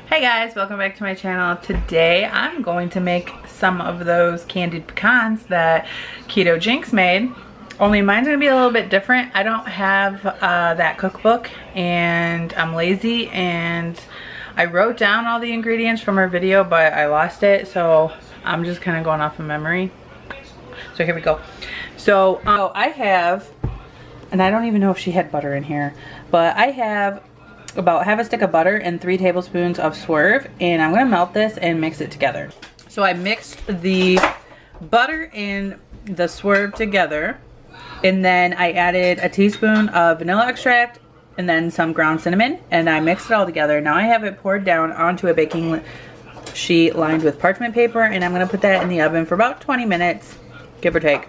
Hey guys, welcome back to my channel. Today I'm going to make some of those candied pecans that Keto Jinx made. Only mine's gonna be a little bit different. I don't have that cookbook and I'm lazy, and I wrote down all the ingredients from her video but I lost it, so I'm just kind of going off of memory. So here we go. So I have, and I don't even know if she had butter in here, but I have about half a stick of butter and 3 tablespoons of swerve, and I'm gonna melt this and mix it together. So I mixed the butter and the swerve together, and then I added a teaspoon of vanilla extract and then some ground cinnamon, and I mixed it all together. Now I have it poured down onto a baking sheet lined with parchment paper, and I'm gonna put that in the oven for about 20 minutes, give or take.